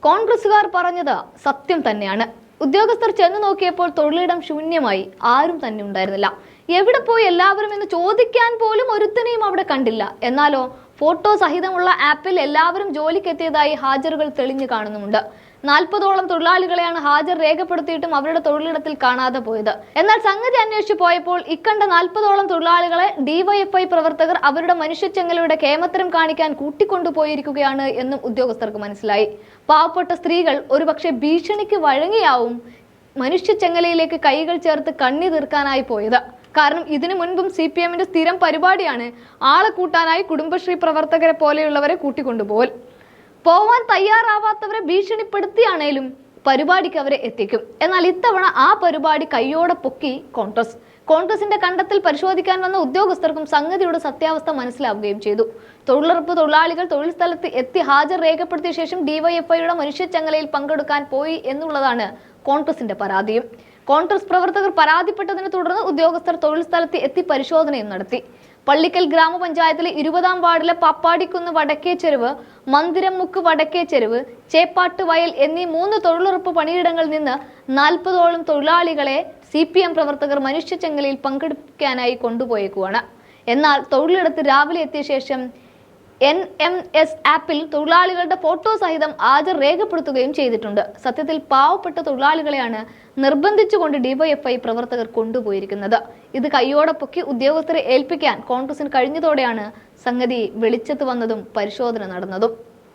കോൺഗ്രസുകാർ പറഞ്ഞത് സത്യം തന്നെയാണ്. ഉദ്യോഗസ്ഥർ ചെന്നു നോക്കിയപ്പോൾ തൊഴിലിടം ശൂന്യമായി, ആരും തന്നെ ഉണ്ടായിരുന്നില്ല. എവിടെ പോയി എല്ലാവരും എന്ന് ചോദിക്കാൻ പോലും ഒരുത്തനെയും അവിടെ കണ്ടില്ല. എന്നാലോ ഫോട്ടോ സഹിതമുള്ള ആപ്പിൽ എല്ലാവരും ജോലിക്കെത്തിയതായി ഹാജറുകൾ തെളിഞ്ഞു കാണുന്നുമുണ്ട്. 40ഓളം തൊഴിലാളികളെയാണ് ഹാജർ രേഖപ്പെടുത്തിയിട്ടും അവരുടെ തൊഴിലിടത്തിൽ കാണാതെ പോയത്. എന്നാൽ സംഗതി അന്വേഷിച്ചു പോയപ്പോൾ ഇക്കണ്ട 40ഓളം തൊഴിലാളികളെ ഡിവൈഎഫ്ഐ പ്രവർത്തകർ അവരുടെ മനുഷ്യച്ചെങ്ങലയുടെ കേമത്തരം കാണിക്കാൻ കൂട്ടിക്കൊണ്ടുപോയിരിക്കുകയാണ് എന്നും ഉദ്യോഗസ്ഥർക്ക് മനസ്സിലായി. പാവപ്പെട്ട സ്ത്രീകൾ ഒരുപക്ഷെ ഭീഷണിക്ക് വഴങ്ങിയാവും മനുഷ്യച്ചെങ്ങലയിലേക്ക് കൈകൾ ചേർത്ത് കണ്ണി തീർക്കാനായി പോയത്. കാരണം ഇതിനു മുൻപും CPMന്റെ സ്ഥിരം പരിപാടിയാണ് ആളെ കൂട്ടാനായി കുടുംബശ്രീ പ്രവർത്തകരെ പോലെയുള്ളവരെ കൂട്ടിക്കൊണ്ടുപോകൽ. പോവാൻ തയ്യാറാവാത്തവരെ ഭീഷണിപ്പെടുത്തിയാണേലും പരിപാടിക്ക് അവരെ എത്തിക്കും. എന്നാൽ ഇത്തവണ ആ പരിപാടി കയ്യോടെ പൊക്കി കോൺഗ്രസിന്റെ കണ്ടെത്തൽ പരിശോധിക്കാൻ വന്ന ഉദ്യോഗസ്ഥർക്കും സംഗതിയുടെ സത്യാവസ്ഥ മനസ്സിലാവുകയും ചെയ്തു. തൊഴിലുറപ്പ് തൊഴിലാളികൾ തൊഴിൽ സ്ഥലത്ത് എത്തി ഹാജർ രേഖപ്പെടുത്തിയ ശേഷം ഡിവൈഎഫ്ഐയുടെ മനുഷ്യച്ചങ്ങലയിൽ പങ്കെടുക്കാൻ പോയി എന്നുള്ളതാണ് കോൺഗ്രസിന്റെ പരാതിയും. കോൺഗ്രസ് പ്രവർത്തകർ പരാതിപ്പെട്ടതിനെ തുടർന്ന് ഉദ്യോഗസ്ഥർ തൊഴിൽ സ്ഥലത്ത് എത്തി പരിശോധനയും നടത്തി. പള്ളിക്കൽ ഗ്രാമപഞ്ചായത്തിലെ 20-ാം വാർഡിലെ പപ്പാടിക്കുന്ന് വടക്കേച്ചെരുവ്, മന്ദിരംമുക്ക് വടക്കേച്ചെരുവ്, ചേപ്പാട്ട് വയൽ എന്നീ 3 തൊഴിലുറപ്പ് പണിയിടങ്ങളിൽ നിന്ന് 40ഓളം തൊഴിലാളികളെ CPM പ്രവർത്തകർ മനുഷ്യച്ചെങ്ങലയിൽ പങ്കെടുക്കാനായി കൊണ്ടുപോയേക്കുവാണ്. എന്നാൽ തൊഴിലിടത്ത് രാവിലെ എത്തിയ ശേഷം NMS ആപ്പിൽ തൊഴിലാളികളുടെ ഫോട്ടോ സഹിതം ഹാജർ രേഖപ്പെടുത്തുകയും ചെയ്തിട്ടുണ്ട്. സത്യത്തിൽ പാവപ്പെട്ട തൊഴിലാളികളെയാണ് നിർബന്ധിച്ചുകൊണ്ട് ഡിവൈഎഫ്ഐ പ്രവർത്തകർ കൊണ്ടുപോയിരിക്കുന്നത്. ഇത് കയ്യോടെ പൊക്കി ഉദ്യോഗസ്ഥരെ ഏൽപ്പിക്കാൻ കോൺഗ്രസിന് കഴിഞ്ഞതോടെയാണ് സംഗതി വെളിച്ചത്ത് വന്നതും പരിശോധന നടന്നതും.